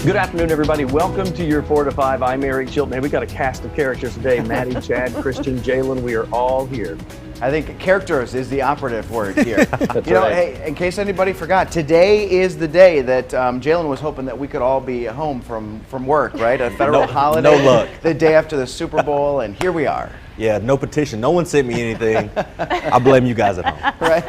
Good afternoon, everybody. Welcome to your 4 to 5. I'm Eric Chilton. Hey, we got a cast of characters today. Maddie, Chad, Christian, Jalen. We are all here. I think characters is the operative word here. That's you know, right. hey, in case anybody forgot, today is the day that Jalen was hoping that we could all be home from work, right? A federal holiday. No luck. The day after the Super Bowl, and here we are. Yeah, no petition. No one sent me anything. I blame you guys at home. Right?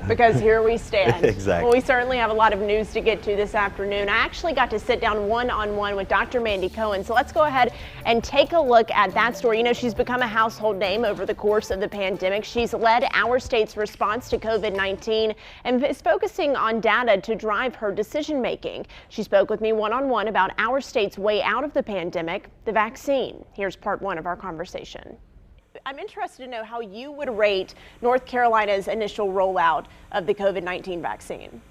Because here we stand. Exactly. Well, we certainly have a lot of news to get to this afternoon. I actually got to sit down one-on-one with Dr. Mandy Cohen. So let's go ahead and take a look at that story. You know, she's become a household name over the course of the pandemic. She's led our state's response to COVID-19 and is focusing on data to drive her decision making. She spoke with me one-on-one about our state's way out of the pandemic, the vaccine. Here's part one of our conversation. I'm interested to know how you would rate North Carolina's initial rollout of the COVID-19 vaccine.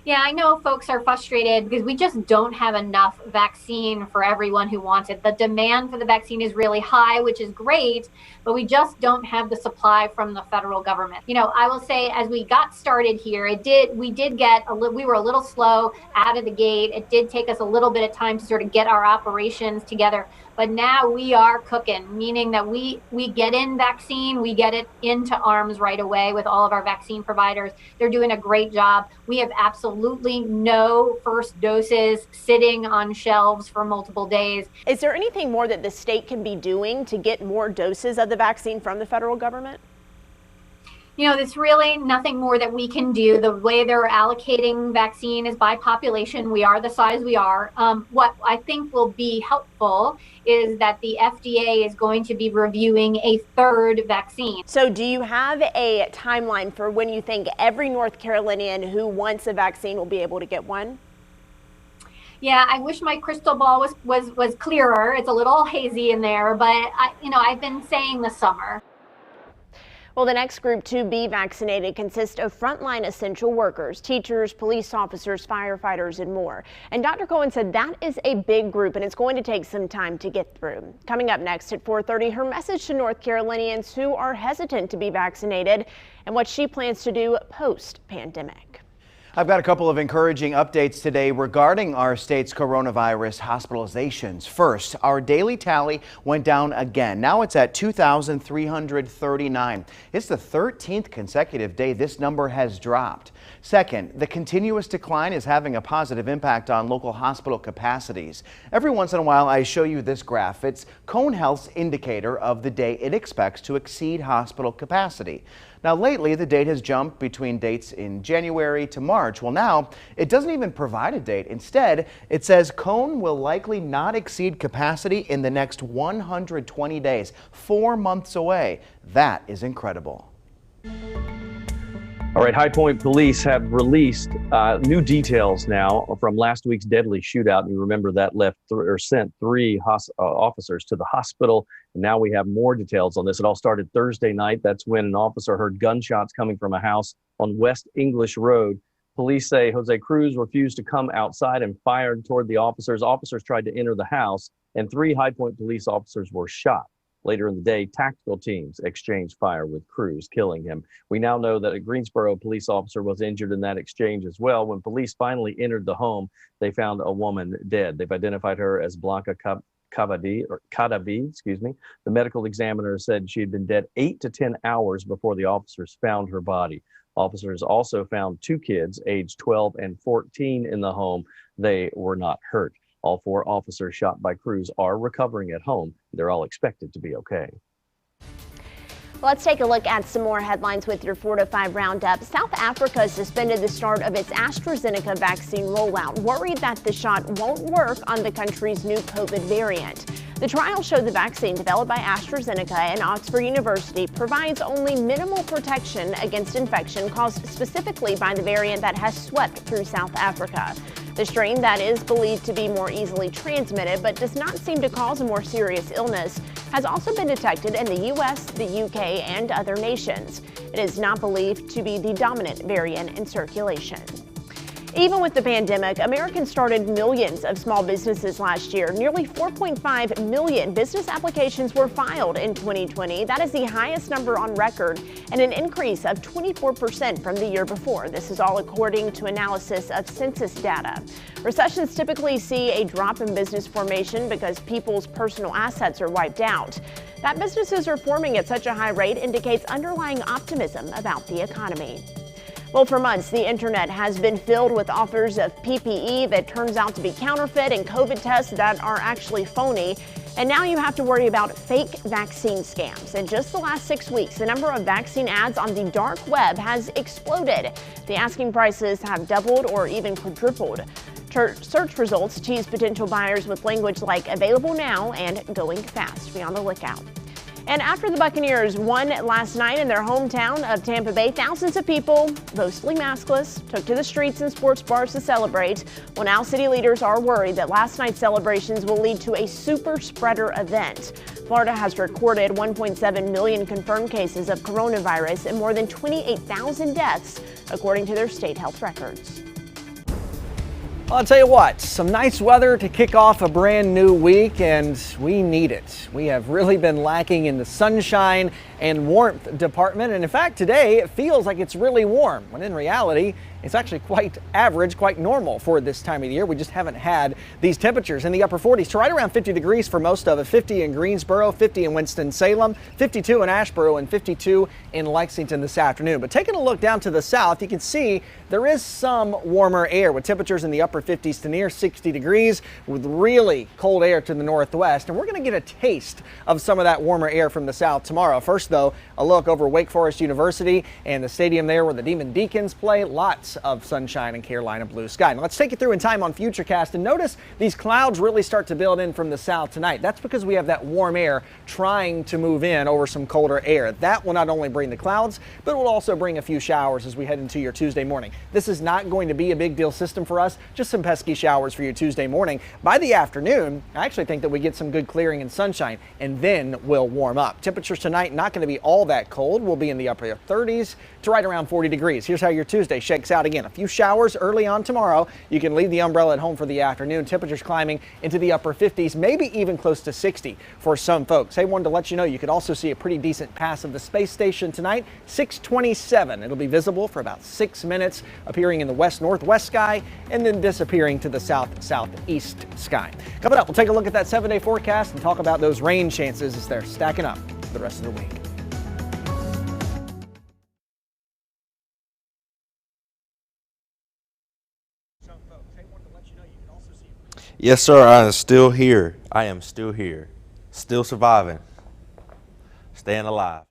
Yeah, I know folks are frustrated because we just don't have enough vaccine for everyone who wants it. The demand for the vaccine is really high, which is great, but we just don't have the supply from the federal government. You know, I will say as we got started here, we were a little slow out of the gate. It did take us a little bit of time to sort of get our operations together. But now we are cooking, meaning that we get in vaccine, we get it into arms right away with all of our vaccine providers. They're doing a great job. We have absolutely no first doses sitting on shelves for multiple days. Is there anything more that the state can be doing to get more doses of the vaccine from the federal government? You know, there's really nothing more that we can do. The way they're allocating vaccine is by population. We are the size we are. What I think will be helpful is that the FDA is going to be reviewing a third vaccine. So do you have a timeline for when you think every North Carolinian who wants a vaccine will be able to get one? Yeah, I wish my crystal ball was clearer. It's a little hazy in there, but I've been saying the summer. Well, the next group to be vaccinated consists of frontline essential workers, teachers, police officers, firefighters, and more. And Dr. Cohen said that is a big group and it's going to take some time to get through. Coming up next at 4:30, her message to North Carolinians who are hesitant to be vaccinated and what she plans to do post-pandemic. I've got a couple of encouraging updates today regarding our state's coronavirus hospitalizations. First, our daily tally went down again. Now it's at 2,339. It's the 13th consecutive day this number has dropped. Second, the continuous decline is having a positive impact on local hospital capacities. Every once in a while, I show you this graph. It's Cone Health's indicator of the day it expects to exceed hospital capacity. Now, lately, the date has jumped between dates in January to March. Well, now it doesn't even provide a date. Instead, it says Cone will likely not exceed capacity in the next 120 days, 4 months away. That is incredible. All right, High Point Police have released new details now from last week's deadly shootout. And you remember that sent three officers to the hospital. And now we have more details on this. It all started Thursday night. That's when an officer heard gunshots coming from a house on West English Road. Police say Jose Cruz refused to come outside and fired toward the officers. Officers tried to enter the house, and 3 High Point police officers were shot. Later in the day, tactical teams exchanged fire with Cruz, killing him. We now know that a Greensboro police officer was injured in that exchange as well. When police finally entered the home, they found a woman dead. They've identified her as Blanca Cadavid. The medical examiner said she had been dead 8 to 10 hours before the officers found her body. Officers also found 2 kids, aged 12 and 14, in the home. They were not hurt. All 4 officers shot by Cruz are recovering at home. They're all expected to be okay. Let's take a look at some more headlines with your 4 to 5 roundup. South Africa suspended the start of its AstraZeneca vaccine rollout, worried that the shot won't work on the country's new COVID variant. The trial showed the vaccine developed by AstraZeneca and Oxford University provides only minimal protection against infection caused specifically by the variant that has swept through South Africa. The strain that is believed to be more easily transmitted but does not seem to cause a more serious illness has also been detected in the U.S., the UK, and other nations. It is not believed to be the dominant variant in circulation. Even with the pandemic, Americans started millions of small businesses last year. Nearly 4.5 million business applications were filed in 2020. That is the highest number on record and an increase of 24% from the year before. This is all according to analysis of census data. Recessions typically see a drop in business formation because people's personal assets are wiped out. That businesses are forming at such a high rate indicates underlying optimism about the economy. Well, for months, the internet has been filled with offers of PPE that turns out to be counterfeit and COVID tests that are actually phony. And now you have to worry about fake vaccine scams. In just the last 6 weeks, the number of vaccine ads on the dark web has exploded. The asking prices have doubled or even quadrupled. Search results tease potential buyers with language like available now and going fast. Be on the lookout. And after the Buccaneers won last night in their hometown of Tampa Bay, thousands of people, mostly maskless, took to the streets and sports bars to celebrate. Well, now city leaders are worried that last night's celebrations will lead to a super spreader event. Florida has recorded 1.7 million confirmed cases of coronavirus and more than 28,000 deaths, according to their state health records. Well, I'll tell you what, some nice weather to kick off a brand new week, and we need it. We have really been lacking in the sunshine and warmth department, and in fact today it feels like it's really warm, when in reality it's actually quite average, quite normal for this time of the year. We just haven't had these temperatures in the upper 40s to right around 50 degrees for most of it. 50 in Greensboro, 50 in Winston-Salem, 52 in Asheboro, and 52 in Lexington this afternoon. But taking a look down to the south, you can see there is some warmer air with temperatures in the upper 50s to near 60 degrees with really cold air to the northwest. And we're going to get a taste of some of that warmer air from the south tomorrow. First, though, a look over Wake Forest University and the stadium there where the Demon Deacons play. Lots of sunshine and Carolina blue sky. Now let's take you through in time on Futurecast, and notice these clouds really start to build in from the south tonight. That's because we have that warm air trying to move in over some colder air. That will not only bring the clouds, but it will also bring a few showers as we head into your Tuesday morning. This is not going to be a big deal system for us, just some pesky showers for your Tuesday morning. By the afternoon, I actually think that we get some good clearing and sunshine, and then we'll warm up. Temperatures tonight not going to be all that cold. We'll be in the upper 30s to right around 40 degrees. Here's how your Tuesday shakes out again. A few showers early on tomorrow. You can leave the umbrella at home for the afternoon. Temperatures climbing into the upper 50s, maybe even close to 60 for some folks. Hey, wanted to let you know you could also see a pretty decent pass of the space station tonight, 627. It'll be visible for about 6 minutes, appearing in the west-northwest sky and then disappearing to the south-southeast sky. Coming up, we'll take a look at that 7-day forecast and talk about those rain chances as they're stacking up for the rest of the week. Yes, sir. I am still here. I am still here. Still surviving. Staying alive.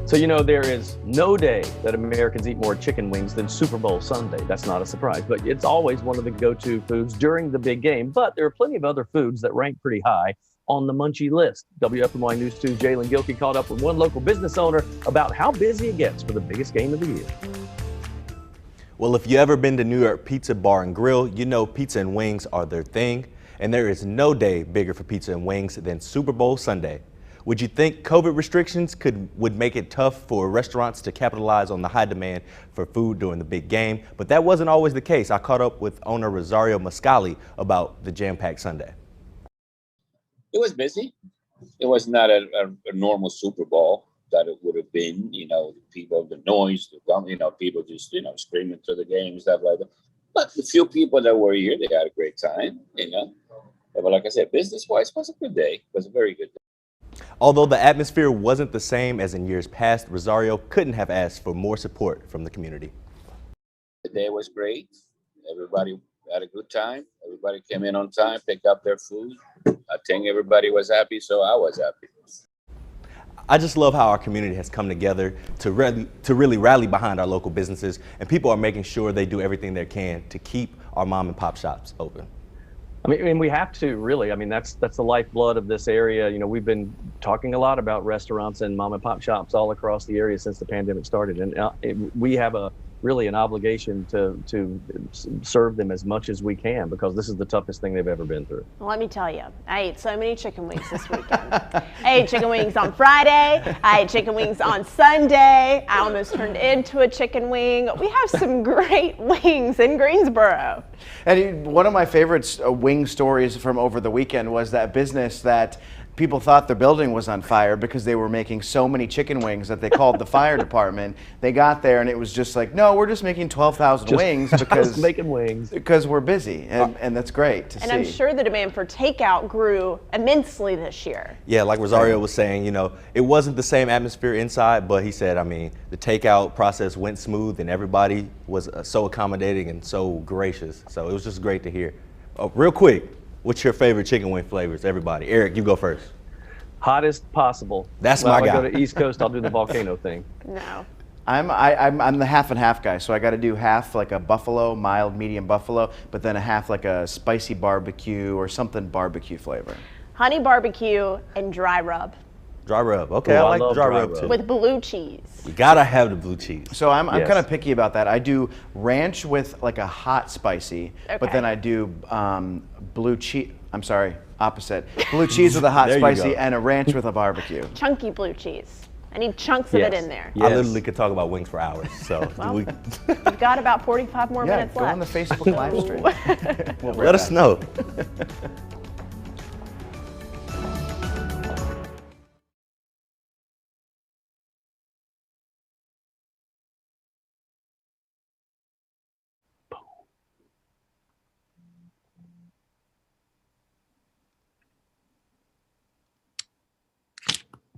So, there is no day that Americans eat more chicken wings than Super Bowl Sunday. That's not a surprise, but it's always one of the go-to foods during the big game. But there are plenty of other foods that rank pretty high on the munchie list. WFMY News 2's Jalen Gilkey caught up with one local business owner about how busy it gets for the biggest game of the year. Well, if you ever been to New York Pizza Bar and Grill, you know pizza and wings are their thing. And there is no day bigger for pizza and wings than Super Bowl Sunday. Would you think COVID restrictions would make it tough for restaurants to capitalize on the high demand for food during the big game? But that wasn't always the case. I caught up with owner Rosario Mascali about the jam-packed Sunday. It was busy. It was not a normal Super Bowl that it would have been, people, the noise, people just, screaming through the game and stuff like that. But the few people that were here, they had a great time, But like I said, business-wise, it was a good day. It was a very good day. Although the atmosphere wasn't the same as in years past, Rosario couldn't have asked for more support from the community. The day was great. Everybody had a good time. Everybody came in on time, picked up their food. I think everybody was happy, so I was happy. I just love how our community has come together to really rally behind our local businesses, and people are making sure they do everything they can to keep our mom and pop shops open. And we have to really. That's the lifeblood of this area. We've been talking a lot about restaurants and mom and pop shops all across the area since the pandemic started, and we have really an obligation to serve them as much as we can, because this is the toughest thing they've ever been through. Well, let me tell you, I ate so many chicken wings this weekend. I ate chicken wings on Friday. I ate chicken wings on Sunday. I almost turned into a chicken wing. We have some great wings in Greensboro. And one of my favorite wing stories from over the weekend was that business that people thought their building was on fire because they were making so many chicken wings that they called the fire department. They got there and it was just like, no, we're just making 12,000 wings because making wings because we're busy, and that's great to see. And I'm sure the demand for takeout grew immensely this year. Yeah, like Rosario was saying, it wasn't the same atmosphere inside, but he said, the takeout process went smooth and everybody was so accommodating and so gracious. So it was just great to hear. Oh, real quick, what's your favorite chicken wing flavors, everybody? Eric, you go first. Hottest possible. That's my guy. If I go to East Coast, I'll do the volcano thing. No. I'm the half and half guy, so I got to do half like a buffalo, mild, medium buffalo, but then a half like a spicy barbecue or something barbecue flavor. Honey barbecue and dry rub. Dry rub. Okay, Ooh, I I like the love dry dry rub rub. too. With blue cheese. You gotta have the blue cheese. So I'm Yes. kind of picky about that. I do ranch with like a hot spicy, but Okay. then I do blue cheese. I'm sorry, opposite. Blue cheese with a hot There you spicy go. and a ranch with a barbecue. Chunky blue cheese. I need chunks of it Yes. in there. Yes. I literally could talk about wings for hours. So Well, we, We've got about 45 more Yeah, minutes go left. on the Facebook live stream. We'll let us know.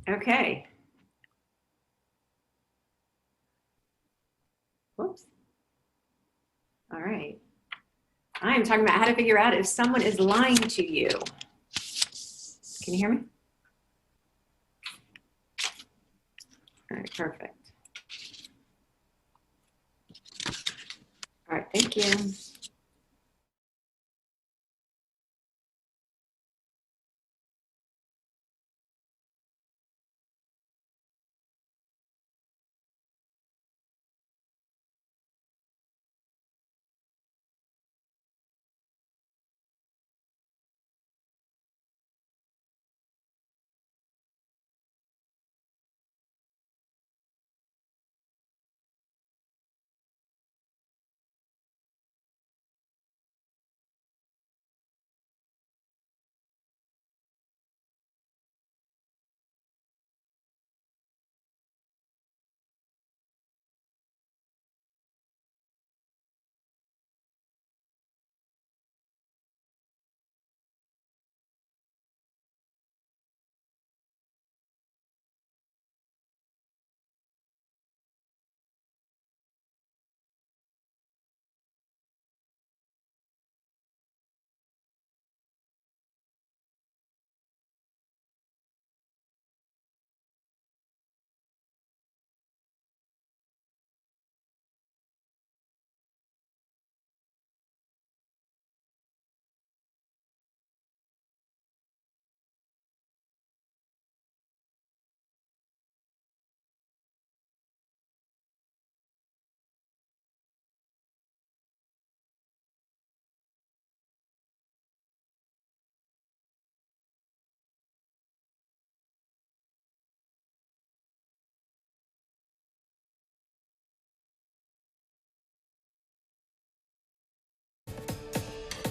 Okay. Whoops. All right. I am talking about how to figure out if someone is lying to you. Can you hear me? All right, perfect. All right, thank you.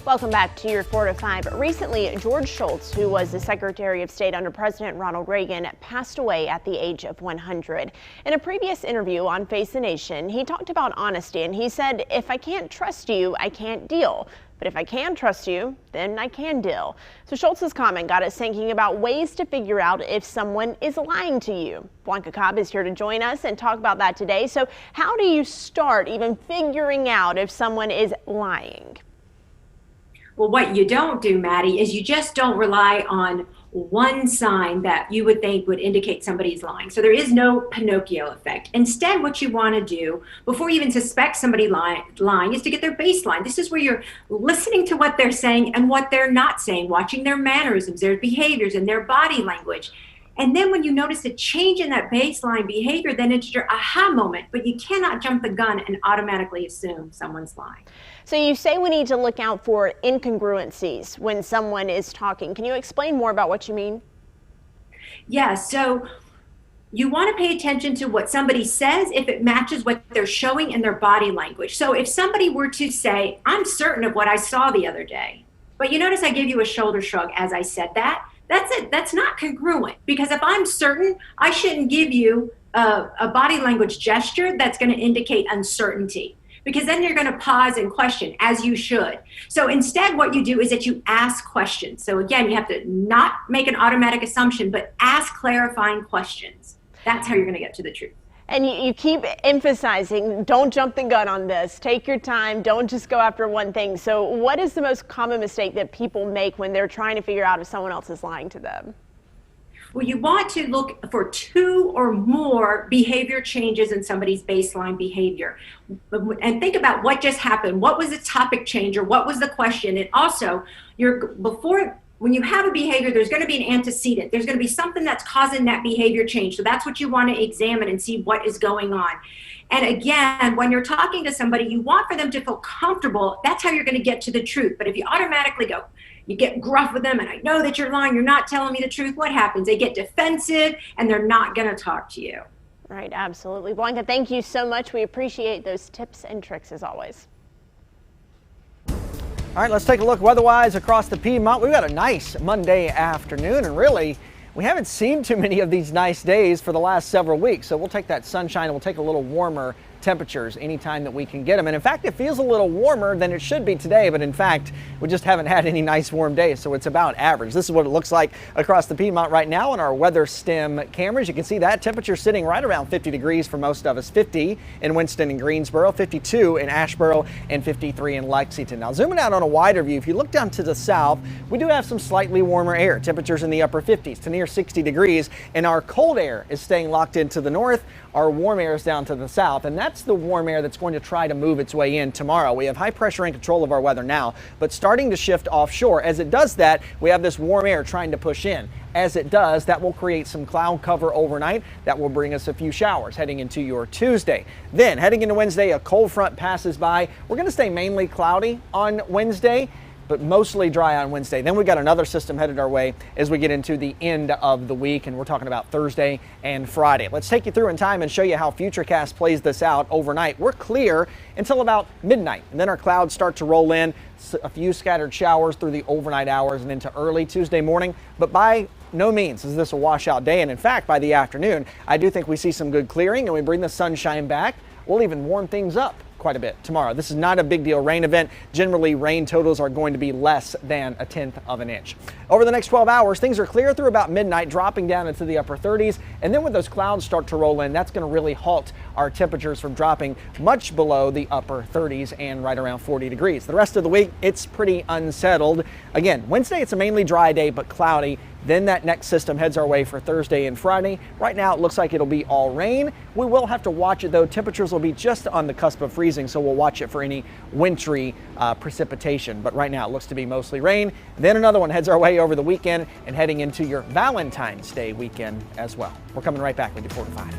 Welcome back to your 4 to 5. Recently, George Shultz, who was the Secretary of State under President Ronald Reagan, passed away at the age of 100. In a previous interview on Face the Nation, he talked about honesty, and he said, "If I can't trust you, I can't deal. But if I can trust you, then I can deal." So Schultz's comment got us thinking about ways to figure out if someone is lying to you. Blanca Cobb is here to join us and talk about that today. So how do you start even figuring out if someone is lying? Well, what you don't do, Maddie, is you just don't rely on one sign that you would think would indicate somebody's lying. So there is no Pinocchio effect. Instead, what you want to do before you even suspect somebody lying is to get their baseline. This is where you're listening to what they're saying and what they're not saying, watching their mannerisms, their behaviors, and their body language. And then when you notice a change in that baseline behavior, then it's your aha moment. But you cannot jump the gun and automatically assume someone's lying. So you say we need to look out for incongruencies when someone is talking. Can you explain more about what you mean? Yeah, so you want to pay attention to what somebody says if it matches what they're showing in their body language. So if somebody were to say, "I'm certain of what I saw the other day," but you notice I gave you a shoulder shrug as I said that, that's it. That's not congruent, because if I'm certain, I shouldn't give you a body language gesture that's going to indicate uncertainty, because then you're going to pause and question, as you should. So instead, what you do is that you ask questions. So again, you have to not make an automatic assumption, but ask clarifying questions. That's how you're going to get to the truth. And you keep emphasizing, don't jump the gun on this. Take your time. Don't just go after one thing. So what is the most common mistake that people make when they're trying to figure out if someone else is lying to them? Well, you want to look for 2 or more behavior changes in somebody's baseline behavior. And think about what just happened. What was the topic change, or what was the question? And also, when you have a behavior, there's going to be an antecedent. There's going to be something that's causing that behavior change. So that's what you want to examine and see what is going on. And again, when you're talking to somebody, you want for them to feel comfortable. That's how you're going to get to the truth. But if you automatically go, you get gruff with them, and "I know that you're lying, you're not telling me the truth," what happens? They get defensive and they're not going to talk to you. Right, absolutely. Blanca, thank you so much. We appreciate those tips and tricks as always. All right, let's take a look weather-wise across the Piedmont. We've got a nice Monday afternoon, and really, we haven't seen too many of these nice days for the last several weeks. So we'll take that sunshine and we'll take a little warmer temperatures anytime that we can get them. And in fact, it feels a little warmer than it should be today, but in fact, we just haven't had any nice warm days, so it's about average. This is what it looks like across the Piedmont right now on our weather stem cameras. You can see that temperature sitting right around 50 degrees for most of us. 50 in Winston and Greensboro, 52 in Asheboro, and 53 in Lexington. Now zooming out on a wider view, if you look down to the south, we do have some slightly warmer air. Temperatures in the upper 50s to near 60 degrees, and our cold air is staying locked into the north. Our warm air is down to the south, and that's the warm air that's going to try to move its way in tomorrow. We have high pressure in control of our weather now, but starting to shift offshore. As it does that, we have this warm air trying to push in. As it does, that will create some cloud cover overnight. That will bring us a few showers heading into your Tuesday. Then heading into Wednesday, a cold front passes by. We're going to stay mainly cloudy on Wednesday, but mostly dry on Wednesday. Then we got another system headed our way as we get into the end of the week, and we're talking about Thursday and Friday. Let's take you through in time and show you how Futurecast plays this out overnight. We're clear until about midnight, and then our clouds start to roll in, a few scattered showers through the overnight hours and into early Tuesday morning, but by no means is this a washout day. And in fact, by the afternoon, I do think we see some good clearing and we bring the sunshine back. We'll even warm things up quite a bit tomorrow. This is not a big deal rain event. Generally, rain totals are going to be less than 1/10 of an inch. Over the next 12 hours, things are clear through about midnight, dropping down into the upper 30s. And then when those clouds start to roll in, that's going to really halt our temperatures from dropping much below the upper 30s and right around 40 degrees. The rest of the week, it's pretty unsettled. Again, Wednesday, it's a mainly dry day, but cloudy. Then that next system heads our way for Thursday and Friday. Right now, it looks like it'll be all rain. We will have to watch it, though. Temperatures will be just on the cusp of freezing, so we'll watch it for any wintry precipitation. But right now, it looks to be mostly rain. Then another one heads our way over the weekend and heading into your Valentine's Day weekend as well. We're coming right back with you 4 to 5.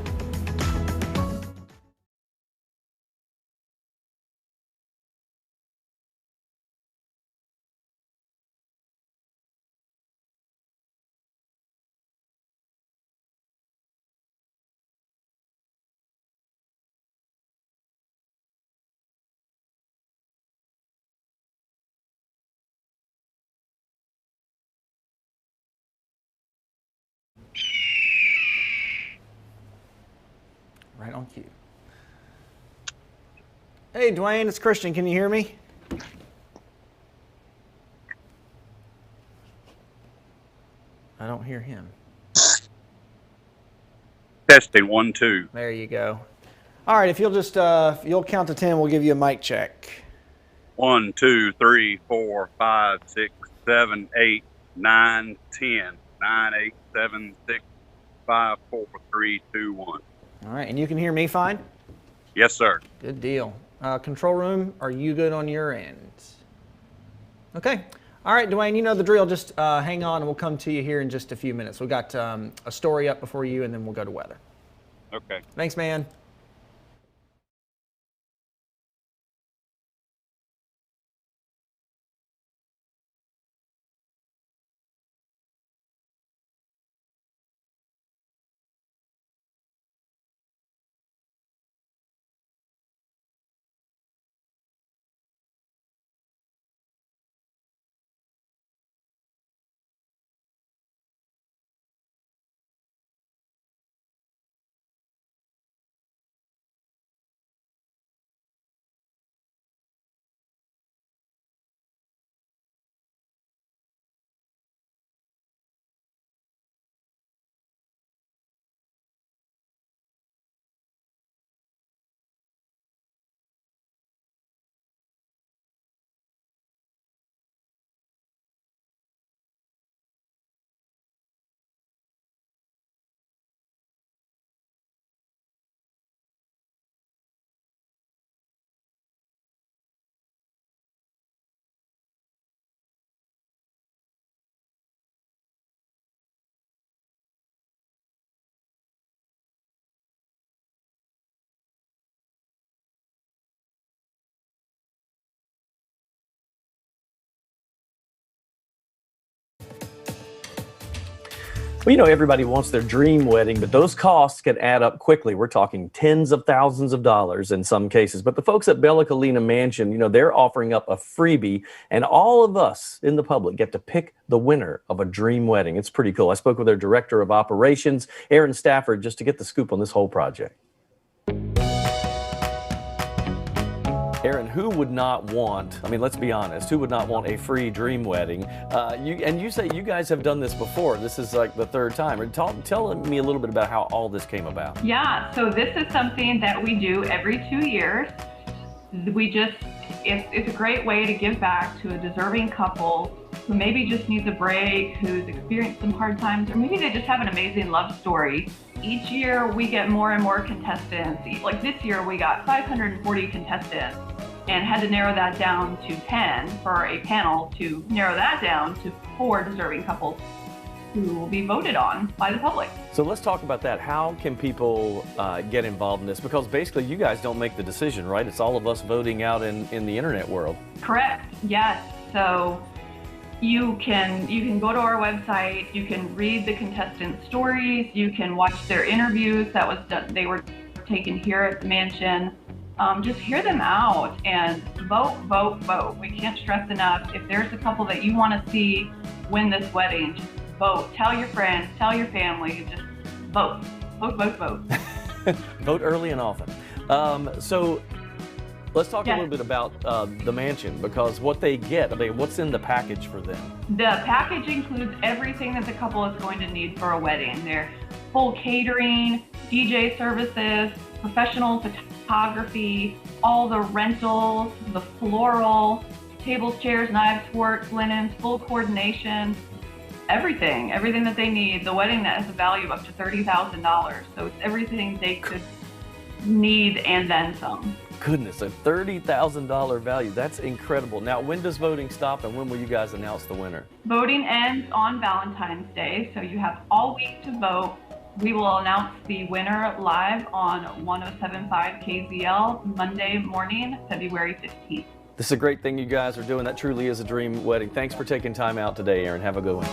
Right on cue. Hey, Dwayne, it's Christian. Can you hear me? I don't hear him. Testing 1, 2. There you go. All right, if you'll just you'll count to 10, we'll give you a mic check. 1, 2, 3, 4, 5, 6, 7, 8, 9, 10. 9, 8, 7, 6, 5, 4, 3, 2, 1. All right, and you can hear me fine? Yes, sir. Good deal. Control room, are you good on your end? Okay. All right, Dwayne, you know the drill. Just hang on and we'll come to you here in just a few minutes. We've got a story up before you and then we'll go to weather. Okay. Thanks, man. Well, you know, everybody wants their dream wedding, but those costs can add up quickly. We're talking tens of thousands of dollars in some cases. But the folks at Bella Colina Mansion, you know, they're offering up a freebie, and all of us in the public get to pick the winner of a dream wedding. It's pretty cool. I spoke with their director of operations, Aaron Stafford, just to get the scoop on this whole project. Aaron, who would not want, I mean, let's be honest, who would not want a free dream wedding? You say you guys have done this before. This is like the third time. Tell me a little bit about how all this came about. Yeah, so this is something that we do every 2 years. It's a great way to give back to a deserving couple who maybe just needs a break, who's experienced some hard times, or maybe they just have an amazing love story. Each year we get more and more contestants. Like this year we got 540 contestants and had to narrow that down to 10 for a panel to narrow that down to 4 deserving couples who will be voted on by the public. So let's talk about that. How can people get involved in this? Because basically you guys don't make the decision, right? It's all of us voting out in the internet world. Correct, yes. So you can go to our website, you can read the contestant stories, you can watch their interviews that was done, they were taken here at the mansion. Just hear them out and vote, vote, vote. We can't stress enough. If there's a couple that you want to see win this wedding, just vote. Tell your friends, tell your family, just vote. Vote, vote, vote. Vote early and often. So let's talk a little bit about the mansion, because what they get, I mean, what's in the package for them? The package includes everything that the couple is going to need for a wedding. Their full catering, DJ services, professional photography, all the rentals, the floral, tables, chairs, knives, forks, linens, full coordination, everything that they need. The wedding that has a value of up to $30,000. So it's everything they could need and then some. Goodness, a $30,000 value. That's incredible. Now, when does voting stop and when will you guys announce the winner? Voting ends on Valentine's Day, so you have all week to vote. We will announce the winner live on 107.5 KZL Monday morning, February 15th. This is a great thing you guys are doing. That truly is a dream wedding. Thanks for taking time out today, Aaron. Have a good one.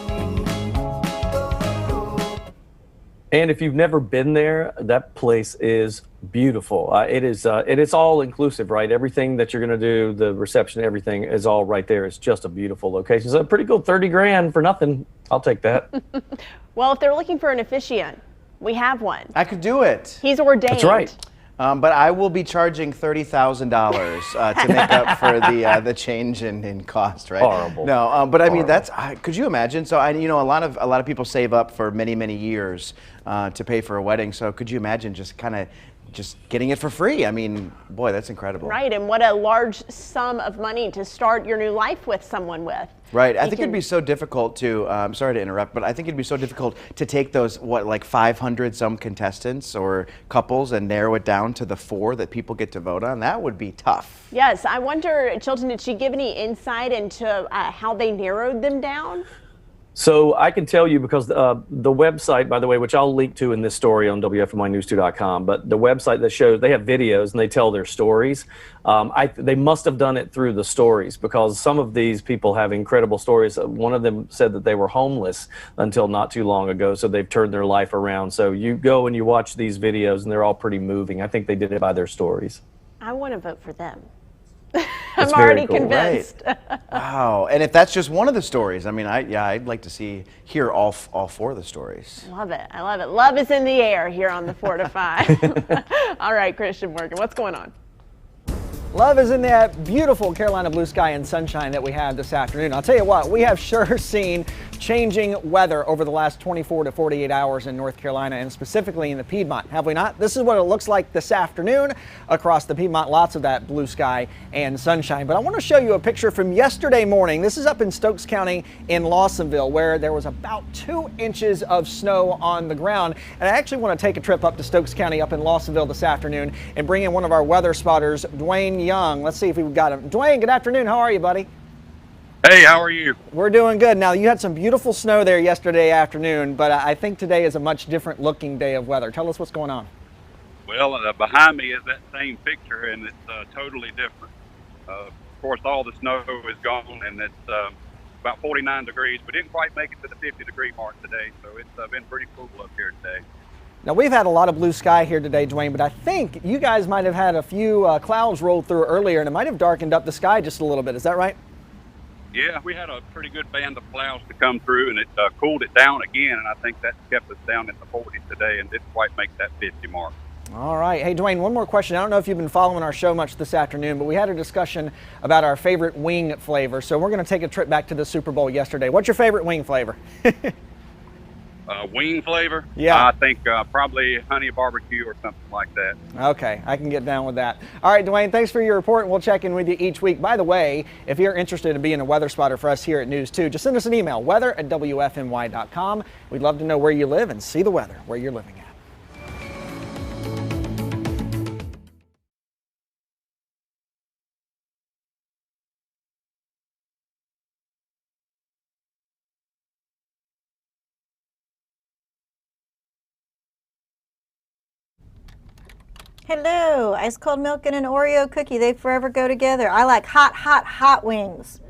And if you've never been there, that place is beautiful. It is all inclusive, right? Everything that you're going to do, the reception, everything is all right there. It's just a beautiful location. So pretty cool, 30 grand for nothing. I'll take that. Well, if they're looking for an officiant, We have one. I could do it. He's ordained. That's right. But I will be charging $30,000 to make up for the change in cost, right? Horrible. No, but I mean could you imagine? So a lot of people save up for many years to pay for a wedding. So could you imagine just getting it for free? I mean, boy, that's incredible. Right, and what a large sum of money to start your new life with someone with. Right, I think it'd be so difficult to, I'm sorry to interrupt, but I think it'd be so difficult to take those, like 500 some contestants or couples and narrow it down to the 4 that people get to vote on. That would be tough. Yes, I wonder, Chilton, did she give any insight into how they narrowed them down? So I can tell you because the website, by the way, which I'll link to in this story on WFMYnews2.com, but the website that shows, they have videos and they tell their stories. They must have done it through the stories because some of these people have incredible stories. One of them said that they were homeless until not too long ago, so they've turned their life around. So you go and you watch these videos and they're all pretty moving. I think they did it by their stories. I want to vote for them. That's I'm already cool. convinced. Right. Wow, and if that's just one of the stories, I mean, I'd like to hear all 4 of the stories. Love it. I love it. Love is in the air here on the 4 to 5. All right, Christian Morgan, what's going on? Love is in that beautiful Carolina blue sky and sunshine that we had this afternoon. I'll tell you what, we have sure seen changing weather over the last 24 to 48 hours in North Carolina and specifically in the Piedmont, have we not? This is what it looks like this afternoon across the Piedmont. Lots of that blue sky and sunshine. But I want to show you a picture from yesterday morning. This is up in Stokes County in Lawsonville where there was about 2 inches of snow on the ground. And I actually want to take a trip up to Stokes County up in Lawsonville this afternoon and bring in one of our weather spotters, Dwayne Young. Let's see if we've got him. Dwayne, good afternoon. How are you, buddy? Hey, how are you? We're doing good. Now, you had some beautiful snow there yesterday afternoon, but I think today is a much different looking day of weather. Tell us what's going on. Well, behind me is that same picture, and it's totally different. Of course, all the snow is gone, and it's about 49 degrees. We didn't quite make it to the 50-degree mark today, so it's been pretty cool up here today. Now, we've had a lot of blue sky here today, Dwayne, but I think you guys might have had a few clouds roll through earlier, and it might have darkened up the sky just a little bit. Is that right? Yeah, we had a pretty good band of clouds to come through, and it cooled it down again, and I think that kept us down in the 40s today and didn't quite make that 50 mark. All right. Hey, Dwayne, one more question. I don't know if you've been following our show much this afternoon, but we had a discussion about our favorite wing flavor. So we're going to take a trip back to the Super Bowl yesterday. What's your favorite wing flavor? Wing flavor? Yeah. I think probably honey barbecue or something like that. Okay, I can get down with that. All right, Dwayne, thanks for your report, and we'll check in with you each week. By the way, if you're interested in being a weather spotter for us here at News 2, just send us an email, weather@WFMY.com. We'd love to know where you live and see the weather where you're living at. Hello, ice cold milk and an Oreo cookie. They forever go together. I like hot, hot, hot wings.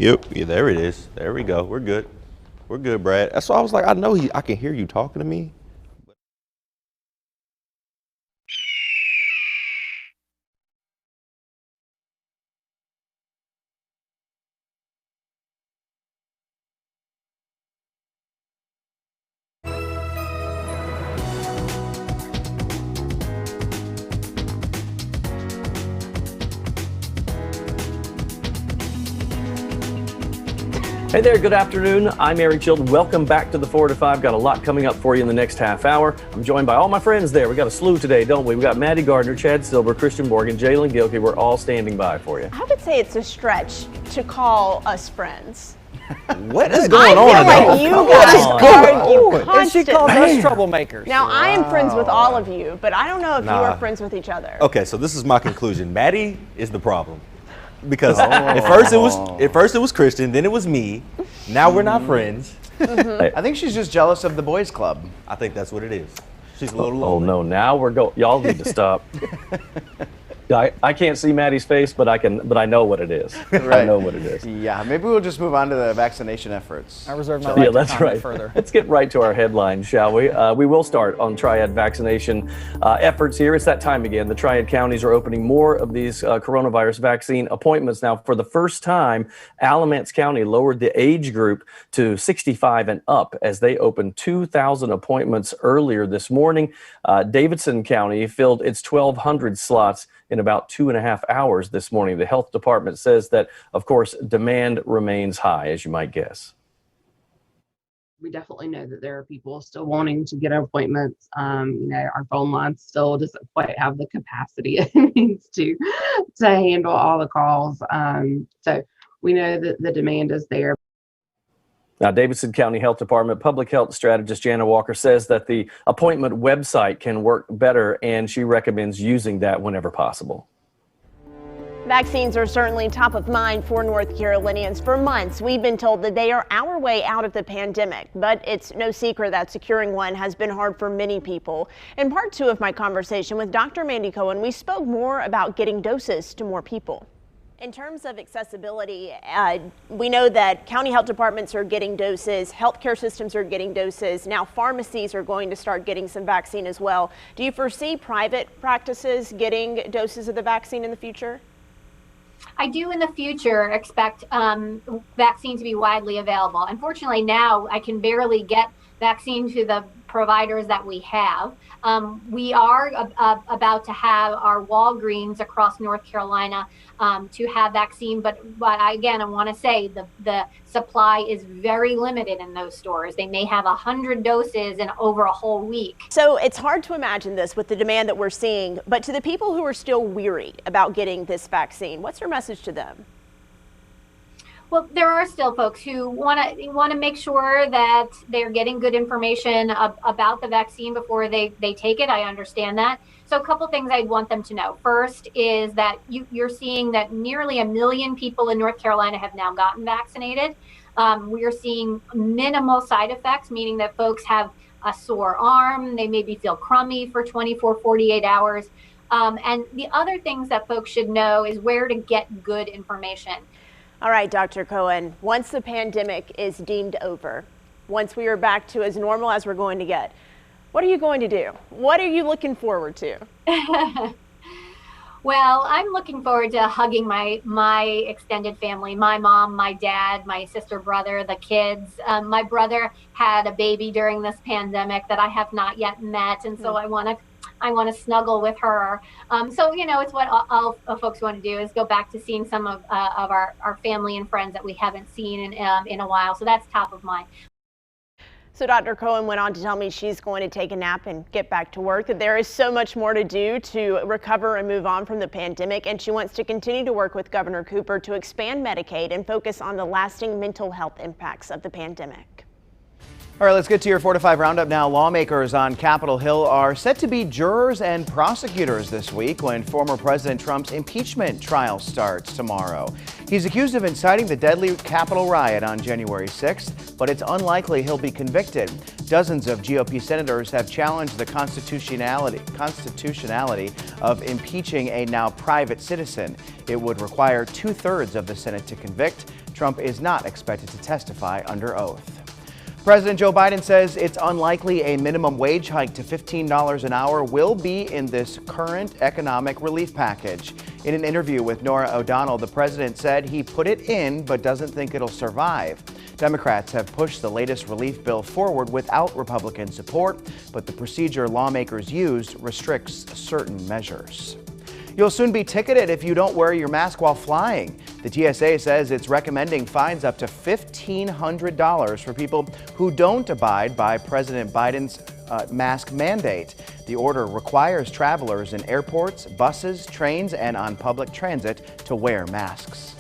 Yep. Yeah, there it is. There we go. We're good. We're good, Brad. That's why I was like, I know I can hear you talking to me. Hey there, good afternoon. I'm Eric Chilton. Welcome back to the 4 to 5. Got a lot coming up for you in the next half hour. I'm joined by all my friends there. We got a slew today, don't we? We got Maddie Gardner, Chad Silver, Christian Morgan, Jalen Gilkey. We're all standing by for you. I would say it's a stretch to call us friends. What is going on? I feel like you guys argue And she called constantly. us troublemakers. Now, I am friends with all of you, but I don't know if you are friends with each other. Okay, so this is my conclusion. Maddie is the problem. Because at first it was Christian, then it was me. Now we're not friends. I think she's just jealous of the boys club. I think that's what it is. She's a little Oh lonely. no, now we're going. Y'all need to stop. I can't see Maddie's face, but I know what it is. I know what it is. Yeah, maybe we'll just move on to the vaccination efforts. I reserve my right Yeah, to that's comment right. further. Let's get right to our headlines, shall we? We will start on Triad vaccination efforts here. It's that time again. The Triad counties are opening more of these coronavirus vaccine appointments. Now, for the first time, Alamance County lowered the age group to 65 and up as they opened 2,000 appointments earlier this morning. Davidson County filled its 1,200 slots in about 2.5 hours this morning. The health department says that, of course, demand remains high, as you might guess. We definitely know that there are people still wanting to get appointments. Our phone line still doesn't quite have the capacity it needs to handle all the calls. So we know that the demand is there. Now, Davidson County Health Department Public Health Strategist Jana Walker says that the appointment website can work better, and she recommends using that whenever possible. Vaccines are certainly top of mind for North Carolinians. For months, we've been told that they are our way out of the pandemic, but it's no secret that securing one has been hard for many people. In part 2 of my conversation with Dr. Mandy Cohen, we spoke more about getting doses to more people. In terms of accessibility, we know that county health departments are getting doses, healthcare systems are getting doses, now pharmacies are going to start getting some vaccine as well. Do you foresee private practices getting doses of the vaccine in the future? I do in the future expect vaccine to be widely available. Unfortunately, now I can barely get vaccine to the providers that we have. We are about to have our Walgreens across North Carolina to have vaccine, but again, I want to say the supply is very limited in those stores. They may have 100 doses in over a whole week. So it's hard to imagine this with the demand that we're seeing, but to the people who are still weary about getting this vaccine, what's your message to them? Well, there are still folks who want to make sure that they're getting good information about the vaccine before they take it. I understand that. So a couple things I'd want them to know. First is that you're seeing that nearly 1 million people in North Carolina have now gotten vaccinated. We are seeing minimal side effects, meaning that folks have a sore arm, they maybe feel crummy for 24, 48 hours. And the other things that folks should know is where to get good information. All right, Dr. Cohen, once the pandemic is deemed over, once we are back to as normal as we're going to get, what are you going to do? What are you looking forward to? Well, I'm looking forward to hugging my extended family, my mom, my dad, my sister, brother, the kids. My brother had a baby during this pandemic that I have not yet met, and so I want to snuggle with her. So, it's what all folks want to do is go back to seeing some of our family and friends that we haven't seen in a while. So that's top of mind. So Dr. Cohen went on to tell me she's going to take a nap and get back to work, that there is so much more to do to recover and move on from the pandemic, and she wants to continue to work with Governor Cooper to expand Medicaid and focus on the lasting mental health impacts of the pandemic. All right, let's get to your 4 to 5 roundup now. Lawmakers on Capitol Hill are set to be jurors and prosecutors this week when former President Trump's impeachment trial starts tomorrow. He's accused of inciting the deadly Capitol riot on January 6th, but it's unlikely he'll be convicted. Dozens of GOP senators have challenged the constitutionality of impeaching a now private citizen. It would require 2/3 of the Senate to convict. Trump is not expected to testify under oath. President Joe Biden says it's unlikely a minimum wage hike to $15 an hour will be in this current economic relief package. In an interview with Norah O'Donnell, the president said he put it in but doesn't think it'll survive. Democrats have pushed the latest relief bill forward without Republican support, but the procedure lawmakers used restricts certain measures. You'll soon be ticketed if you don't wear your mask while flying. The TSA says it's recommending fines up to $1,500 for people who don't abide by President Biden's mask mandate. The order requires travelers in airports, buses, trains, and on public transit to wear masks.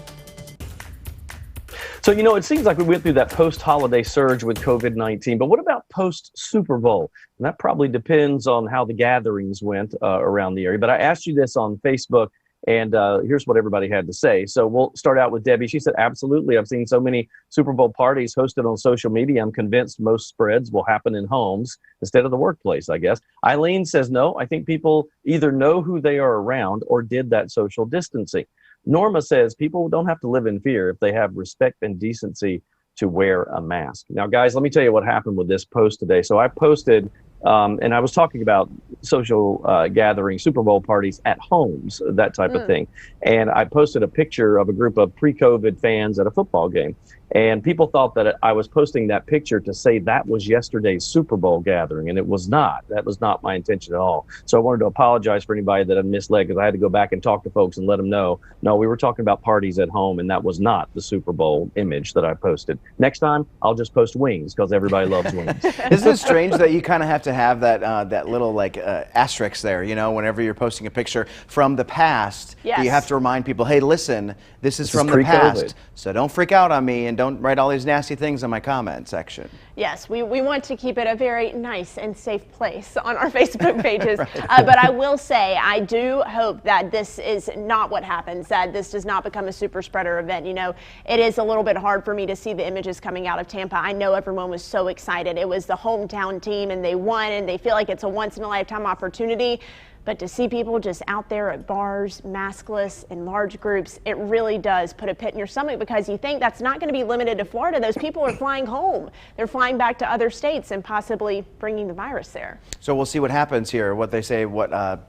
So, it seems like we went through that post-holiday surge with COVID-19, but what about post-Super Bowl? And that probably depends on how the gatherings went around the area. But I asked you this on Facebook, and here's what everybody had to say. So we'll start out with Debbie. She said, absolutely. I've seen so many Super Bowl parties hosted on social media. I'm convinced most spreads will happen in homes instead of the workplace, I guess. Eileen says, no, I think people either know who they are around or did that social distancing. Norma says people don't have to live in fear if they have respect and decency to wear a mask. Now, guys, let me tell you what happened with this post today. So I posted, and I was talking about social gatherings, Super Bowl parties at homes, that type of thing. And I posted a picture of a group of pre-COVID fans at a football game. And people thought that I was posting that picture to say that was yesterday's Super Bowl gathering, and it was not. That was not my intention at all. So I wanted to apologize for anybody that I misled, because I had to go back and talk to folks and let them know, no, we were talking about parties at home, and that was not the Super Bowl image that I posted. Next time, I'll just post wings, because everybody loves wings. Isn't it strange that you kind of have to have that little asterisk there, whenever you're posting a picture from the past? Yes. You have to remind people, hey, listen, this is from the past, so don't freak out on me and don't write all these nasty things in my comment section. Yes, we want to keep it a very nice and safe place on our Facebook pages. Right. But I will say, I do hope that this is not what happens, that this does not become a super spreader event. It is a little bit hard for me to see the images coming out of Tampa. I know everyone was so excited. It was the hometown team, and they won, and they feel like it's a once-in-a-lifetime opportunity. But to see people just out there at bars, maskless, in large groups, it really does put a pit in your stomach, because you think that's not going to be limited to Florida. Those people are flying home. They're flying back to other states and possibly bringing the virus there. So we'll see what happens here. What they say,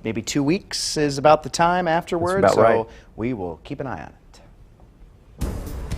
maybe 2 weeks is about the time afterwards. That's about right. We will keep an eye on it.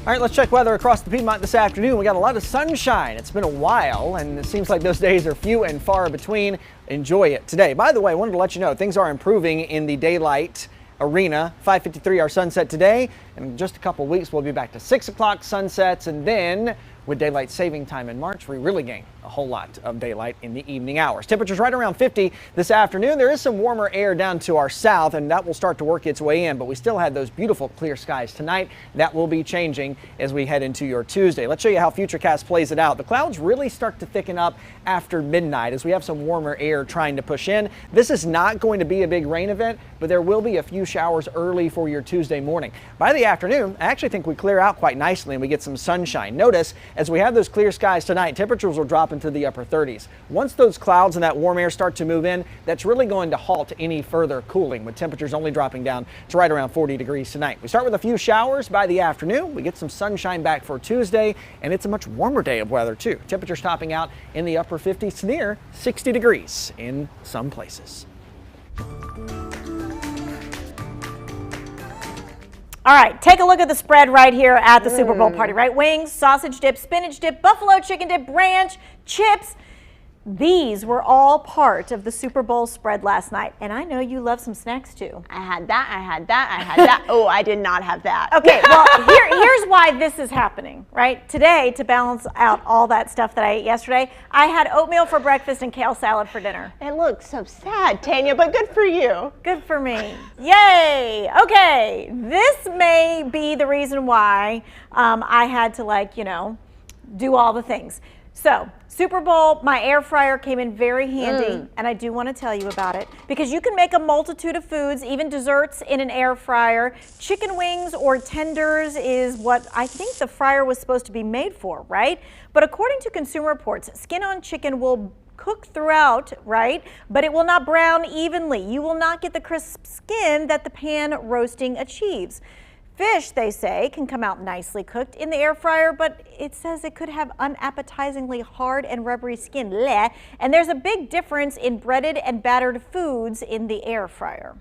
All right, let's check weather across the Piedmont this afternoon. We got a lot of sunshine. It's been a while, and it seems like those days are few and far between. Enjoy it today. By the way, I wanted to let you know things are improving in the daylight arena. 5:53 our sunset today, and in just a couple weeks we'll be back to 6 o'clock sunsets, and then with daylight saving time in March, we really gain a whole lot of daylight in the evening hours. Temperatures right around 50 this afternoon. There is some warmer air down to our south, and that will start to work its way in, but we still had those beautiful clear skies tonight. That will be changing as we head into your Tuesday. Let's show you how Futurecast plays it out. The clouds really start to thicken up after midnight as we have some warmer air trying to push in. This is not going to be a big rain event, but there will be a few showers early for your Tuesday morning. By the afternoon, I actually think we clear out quite nicely and we get some sunshine. Notice, as we have those clear skies tonight, temperatures will drop into the upper 30s. Once those clouds and that warm air start to move in, that's really going to halt any further cooling, with temperatures only dropping down to right around 40 degrees tonight. We start with a few showers by the afternoon. We get some sunshine back for Tuesday, and it's a much warmer day of weather too. Temperatures topping out in the upper 50s to near 60 degrees in some places. All right, take a look at the spread right here at the Super Bowl party, right? Wings, sausage dip, spinach dip, buffalo chicken dip, ranch, chips. These were all part of the Super Bowl spread last night. And I know you love some snacks too. I had that, I had that, I had that. Oh, I did not have that. Okay, well, here's why this is happening, right? Today, to balance out all that stuff that I ate yesterday, I had oatmeal for breakfast and kale salad for dinner. It looks so sad, Tanya, but good for you. Good for me. Yay! Okay, this may be the reason why I had to, do all the things. So, Super Bowl, my air fryer came in very handy, and I do want to tell you about it because you can make a multitude of foods, even desserts, in an air fryer. Chicken wings or tenders is what I think the fryer was supposed to be made for, right? But according to Consumer Reports, skin on chicken will cook throughout, right? But it will not brown evenly. You will not get the crisp skin that the pan roasting achieves. Fish, they say, can come out nicely cooked in the air fryer, but it says it could have unappetizingly hard and rubbery skin. Bleh. And there's a big difference in breaded and battered foods in the air fryer.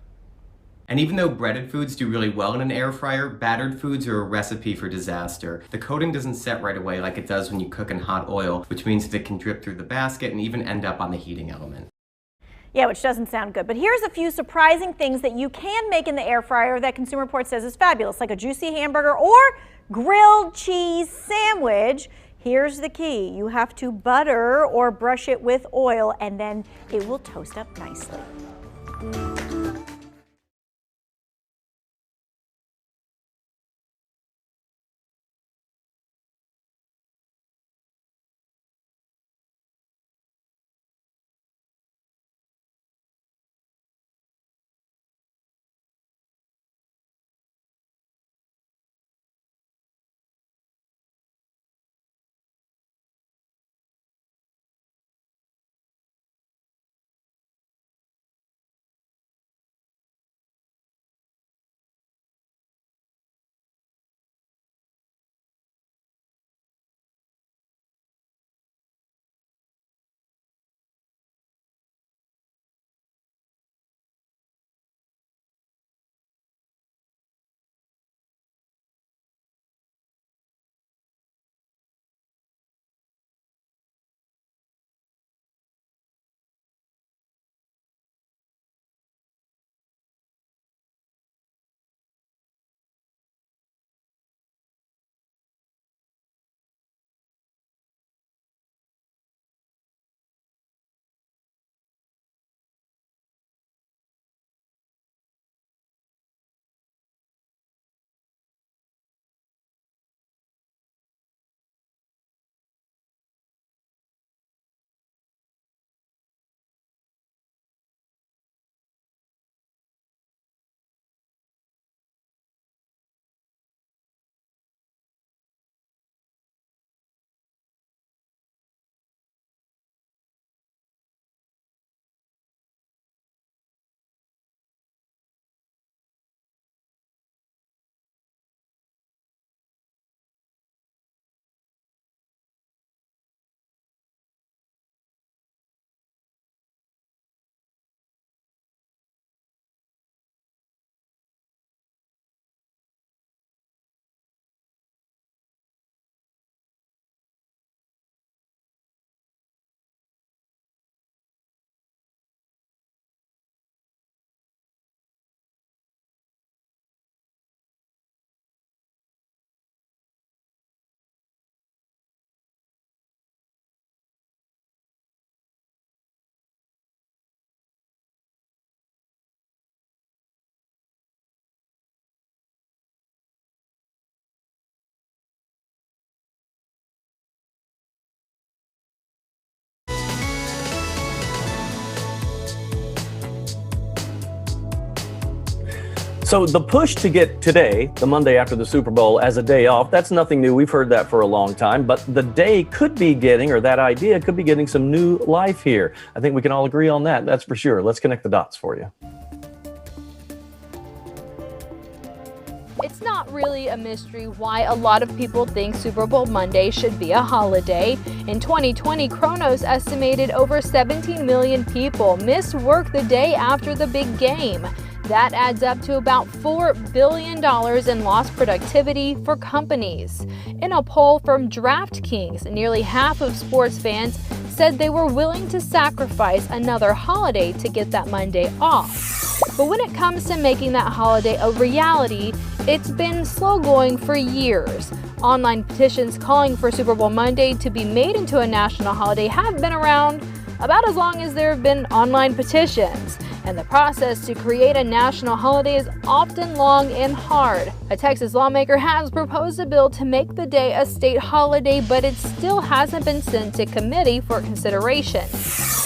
And even though breaded foods do really well in an air fryer, battered foods are a recipe for disaster. The coating doesn't set right away like it does when you cook in hot oil, which means that it can drip through the basket and even end up on the heating element. Yeah, which doesn't sound good. But here's a few surprising things that you can make in the air fryer that Consumer Reports says is fabulous, like a juicy hamburger or grilled cheese sandwich. Here's the key. You have to butter or brush it with oil, and then it will toast up nicely. So the push to get today, the Monday after the Super Bowl, as a day off, that's nothing new. We've heard that for a long time, but the day could be getting, or that idea could be getting some new life here. I think we can all agree on that, that's for sure. Let's connect the dots for you. It's not really a mystery why a lot of people think Super Bowl Monday should be a holiday. In 2020, Kronos estimated over 17 million people missed work the day after the big game. That adds up to about $4 billion in lost productivity for companies. In a poll from DraftKings, nearly half of sports fans said they were willing to sacrifice another holiday to get that Monday off. But when it comes to making that holiday a reality, it's been slow going for years. Online petitions calling for Super Bowl Monday to be made into a national holiday have been around about as long as there have been online petitions. and the process to create a national holiday is often long and hard. A Texas lawmaker has proposed a bill to make the day a state holiday, but it still hasn't been sent to committee for consideration.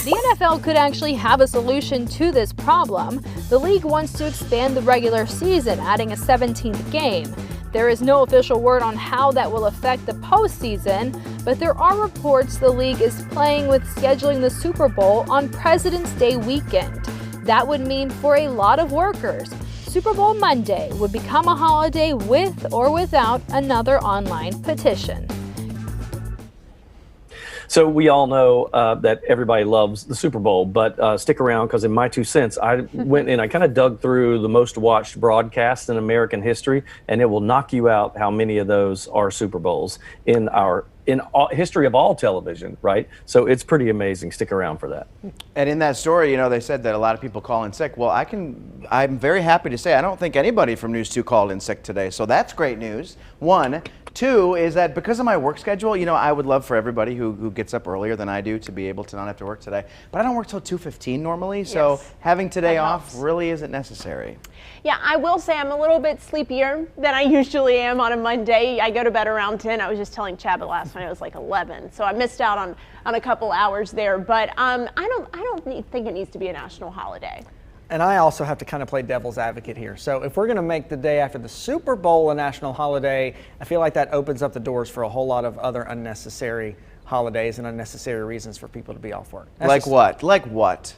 The NFL could actually have a solution to this problem. The league wants to expand the regular season, adding a 17th game. There is no official word on how that will affect the postseason, but there are reports the league is playing with scheduling the Super Bowl on President's Day weekend. That would mean for a lot of workers, Super Bowl Monday would become a holiday with or without another online petition. So we all know that everybody loves the Super Bowl, but stick around because in my 2 cents, I went and I kind of dug through the most watched broadcasts in American history, and it will knock you out how many of those are Super Bowls in history of all television, right? So it's pretty amazing. Stick around for that. And in that story, you know, they said that a lot of people call in sick. Well, I'm very happy to say I don't think anybody from News 2 called in sick today. So that's great news. One. Two is that because of my work schedule, you know, I would love for everybody who gets up earlier than I do to be able to not have to work today. But I don't work till 2:15 normally, so Yes, having today off really isn't necessary. Yeah, I will say I'm a little bit sleepier than I usually am on a Monday. I go to bed around 10. I was just telling Chad last night it was like 11, so I missed out on a couple hours there. But I don't think it needs to be a national holiday. And I also have to kind of play devil's advocate here. So if we're going to make the day after the Super Bowl a national holiday, I feel like that opens up the doors for a whole lot of other unnecessary holidays and unnecessary reasons for people to be off work. Like what? Like what?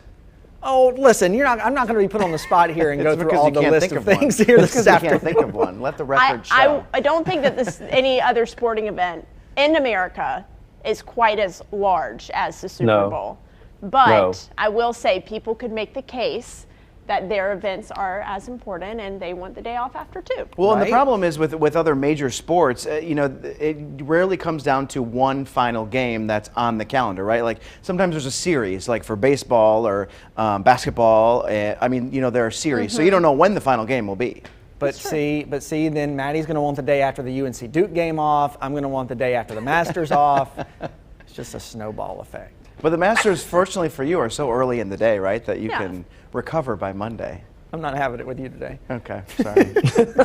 Oh, listen, I'm not going to be put on the spot here and go through all the list of things here this afternoon. Can't think of one. Let the record show. I don't think that any other sporting event in America is quite as large as the Super Bowl. But I will say people could make the case that their events are as important and they want the day off after too. Well, and the problem is with other major sports, you know, it rarely comes down to one final game that's on the calendar, right? Like sometimes there's a series, like for baseball or basketball. I mean, you know, there are series, so you don't know when the final game will be. But see, then Maddie's going to want the day after the UNC Duke game off. I'm going to want the day after the Masters off. It's just a snowball effect. But the Masters, fortunately for you, are so early in the day, right, that you can recover by Monday. I'm not having it with you today. Okay, sorry.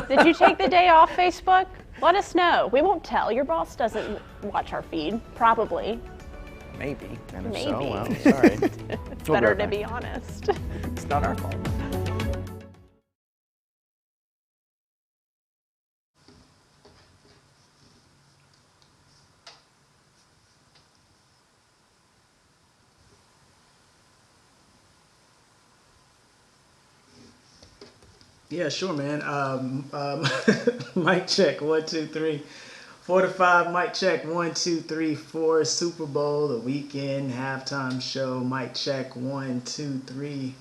Did you take the day off, Facebook? Let us know. We won't tell. Your boss doesn't watch our feed, probably. Maybe. And if Maybe. so, well, sorry. It's better to be honest. It's not our fault. Yeah, sure, man. Mic check, 1, 2, 3. 4 to 5, mic check, 1, 2, 3, 4. Super Bowl, the weekend, halftime show, mic check, 1, 2, 3.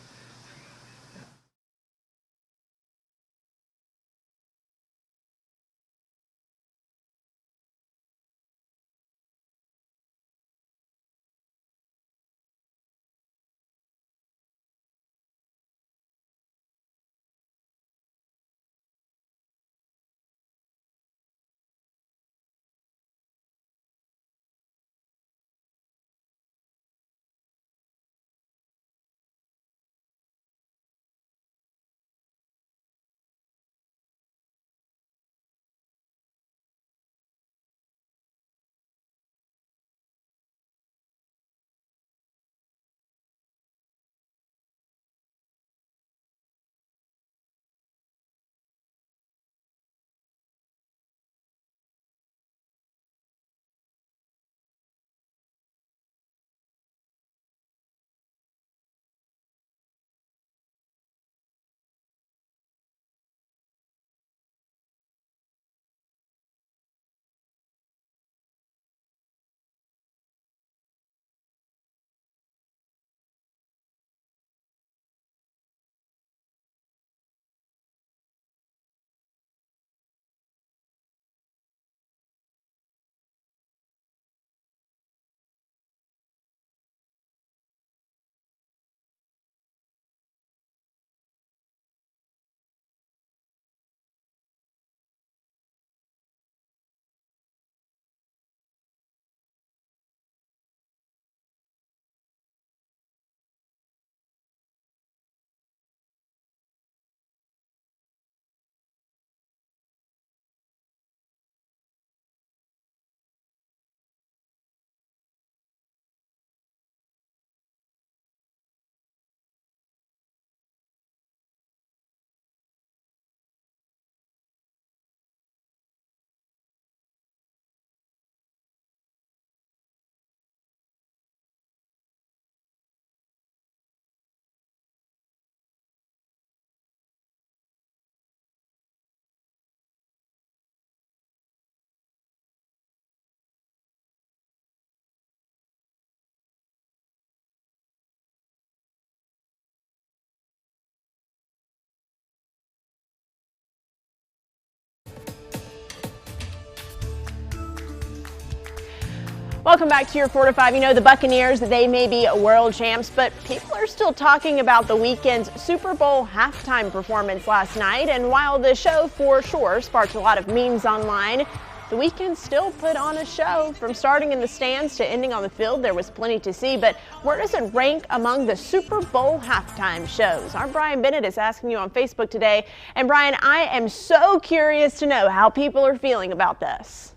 Welcome back to your 4 to 5. You know, the Buccaneers, they may be world champs, but people are still talking about the weekend's Super Bowl halftime performance last night. And while the show for sure sparked a lot of memes online, the Weeknd still put on a show. From starting in the stands to ending on the field, there was plenty to see. But where does it rank among the Super Bowl halftime shows? Our Brian Bennett is asking you on Facebook today. And Brian, I am so curious to know how people are feeling about this.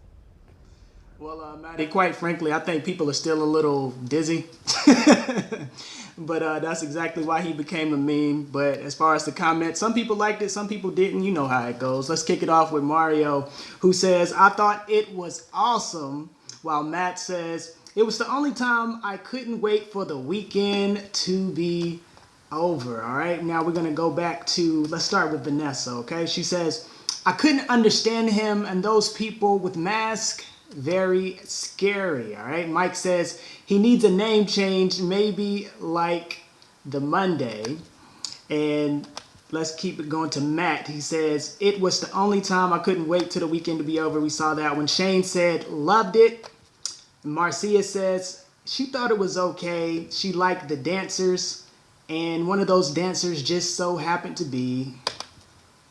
Well, Maddie, quite frankly, I think people are still a little dizzy. But that's exactly why he became a meme. But as far as the comments, some people liked it, some people didn't. You know how it goes. Let's kick it off with Mario, who says, I thought it was awesome. While Matt says, it was the only time I couldn't wait for the weekend to be over. All right, now we're going to go back to, let's start with Vanessa, okay? She says, I couldn't understand him and those people with masks. Very scary. All right. Mike says he needs a name change, maybe like the Monday. And let's keep it going to Matt. He says it was the only time I couldn't wait till the weekend to be over. We saw that when Shane said loved it. Marcia says she thought it was okay. She liked the dancers, and one of those dancers just so happened to be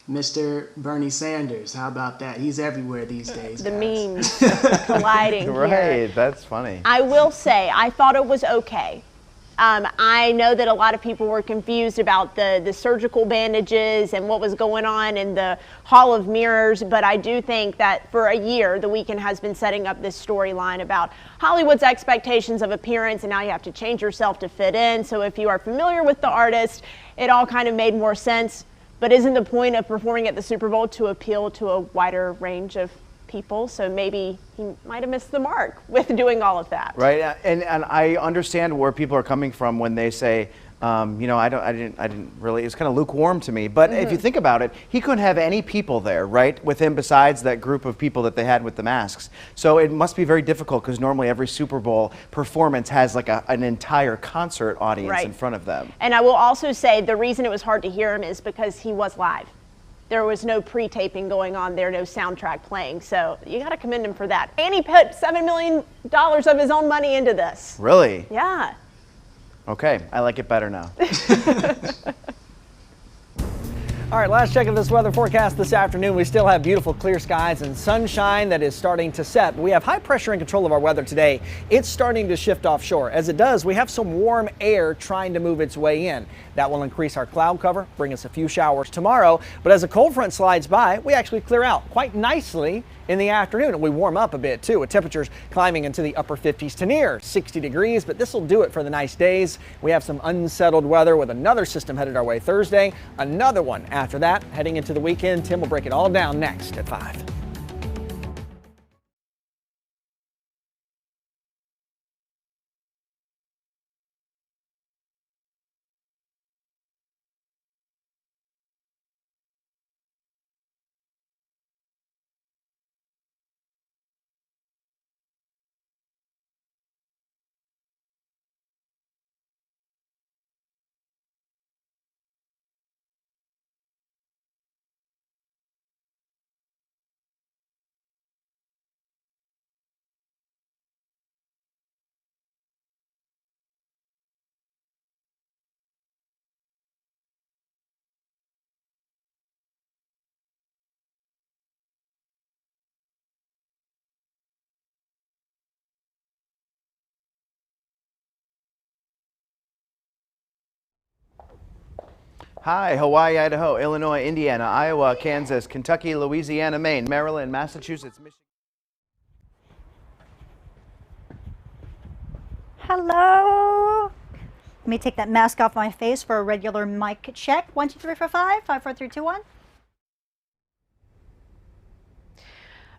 Mr. Bernie Sanders. How about that? He's everywhere these days. The memes colliding Right, here. that's funny. I will say, I thought it was okay. I know that a lot of people were confused about the surgical bandages and what was going on in the Hall of Mirrors, but I do think that for a year, The Weeknd has been setting up this storyline about Hollywood's expectations of appearance, and now you have to change yourself to fit in. So if you are familiar with the artist, it all kind of made more sense. But isn't the point of performing at the Super Bowl to appeal to a wider range of people? So maybe he might have missed the mark with doing all of that. Right, and I understand where people are coming from when they say, you know, I didn't really. It's kind of lukewarm to me. But if you think about it, he couldn't have any people there, right, with him besides that group of people that they had with the masks. So it must be very difficult because normally every Super Bowl performance has like an entire concert audience in front of them. And I will also say the reason it was hard to hear him is because he was live. There was no pre-taping going on there, no soundtrack playing. So you got to commend him for that. And he put $7 million of his own money into this. Really? Yeah. Okay, I like it better now. All right, last check of this weather forecast this afternoon. We still have beautiful clear skies and sunshine that is starting to set. We have high pressure in control of our weather today. It's starting to shift offshore. As it does, we have some warm air trying to move its way in. That will increase our cloud cover, bring us a few showers tomorrow. But as a cold front slides by, we actually clear out quite nicely in the afternoon, and we warm up a bit too, with temperatures climbing into the upper 50s to near 60 degrees, but this will do it for the nice days. We have some unsettled weather with another system headed our way Thursday, another one after that heading into the weekend. Tim will break it all down next at 5. Hi, Hawaii, Idaho, Illinois, Indiana, Iowa, Kansas, Kentucky, Louisiana, Maine, Maryland, Massachusetts, Michigan. Hello. Let me take that mask off my face for a regular mic check. 1, 2, 3, 4, 5, 5, 4, 3, 2, 1.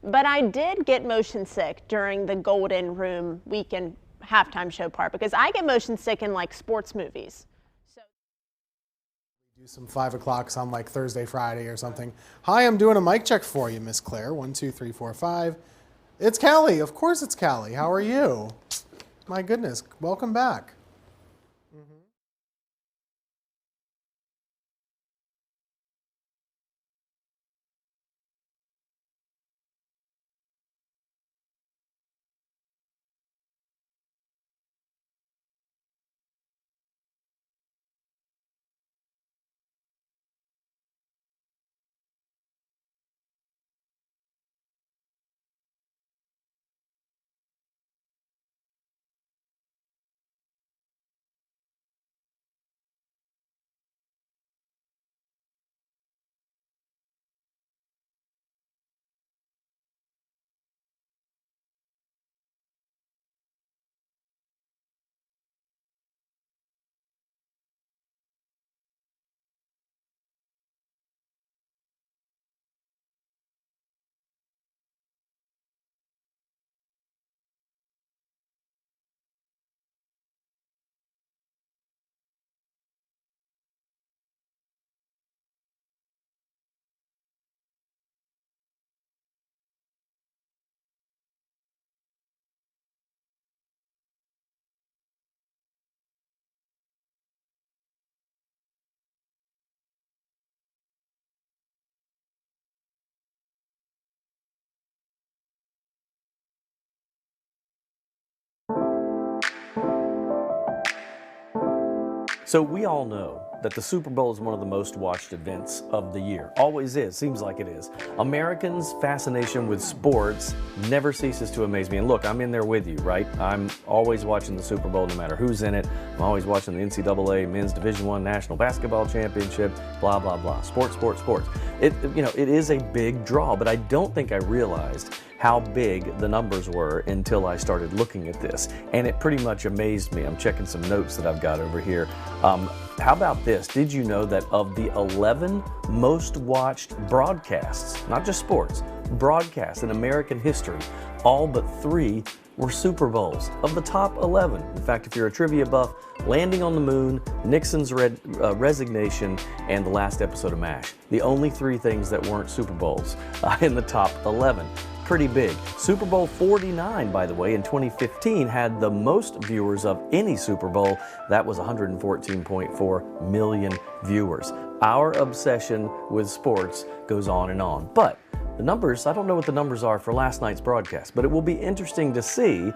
But I did get motion sick during the Golden Room weekend halftime show part because I get motion sick in like sports movies. Do some 5 o'clocks on like Thursday, Friday or something. Hi, I'm doing a mic check for you, Miss Claire. 1, 2, 3, 4, 5. It's Callie. Of course it's Callie. How are you? My goodness. Welcome back. So we all know that the Super Bowl is one of the most watched events of the year. Always is, seems like it is. Americans' fascination with sports never ceases to amaze me. And look, I'm in there with you, right? I'm always watching the Super Bowl no matter who's in it. I'm always watching the NCAA Men's Division I National Basketball Championship, blah, blah, blah. Sports, sports, sports. It is a big draw, but I don't think I realized how big the numbers were until I started looking at this. And it pretty much amazed me. I'm checking some notes that I've got over here. How about this? Did you know that of the 11 most watched broadcasts, not just sports, broadcasts in American history, all but 3 were Super Bowls of the top 11. In fact, if you're a trivia buff, Landing on the Moon, Nixon's resignation, and the last episode of MASH. The only 3 things that weren't Super Bowls in the top 11. Pretty big. Super Bowl 49, by the way, in 2015 had the most viewers of any Super Bowl. That was 114.4 million viewers. Our obsession with sports goes on and on. But the numbers, I don't know what the numbers are for last night's broadcast, but it will be interesting to see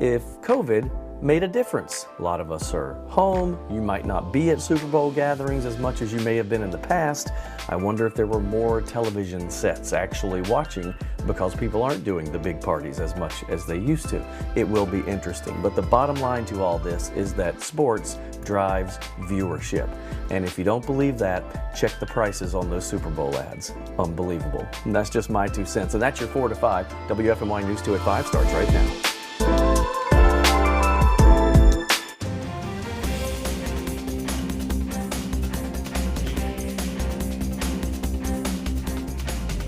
if COVID made a difference. A lot of us are home. You might not be at Super Bowl gatherings as much as you may have been in the past. I wonder if there were more television sets actually watching because people aren't doing the big parties as much as they used to. It will be interesting. But the bottom line to all this is that sports drives viewership. And if you don't believe that, check the prices on those Super Bowl ads. Unbelievable. And that's just my 2 cents. And that's your 4 to 5. WFMY News 2 at 5 starts right now.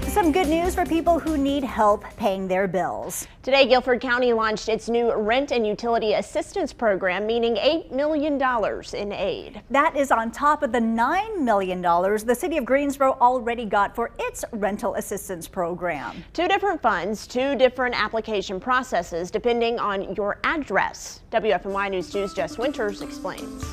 Some good news for people who need help paying their bills. Today, Guilford County launched its new rent and utility assistance program, meaning $8 million in aid. That is on top of the $9 million the city of Greensboro already got for its rental assistance program. 2 different funds, 2 different application processes, depending on your address. WFMY News 2's Jess Winters explains.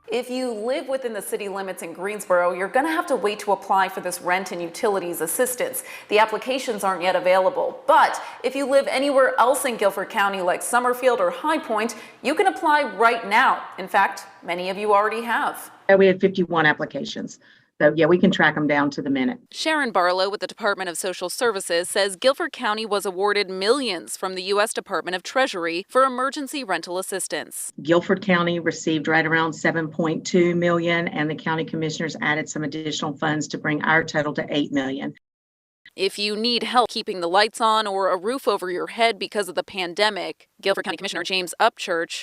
If you live within the city limits in Greensboro, you're going to have to wait to apply for this rent and utilities assistance. The applications aren't yet available. But if you live anywhere else in Guilford County like Summerfield or High Point, you can apply right now. In fact, many of you already have. We had 51 applications. So yeah, we can track them down to the minute. Sharon Barlow with the Department of Social Services says Guilford County was awarded millions from the U.S. Department of Treasury for emergency rental assistance. Guilford County received right around $7.2 million, and the county commissioners added some additional funds to bring our total to $8 million. If you need help keeping the lights on or a roof over your head because of the pandemic, Guilford County Commissioner James Upchurch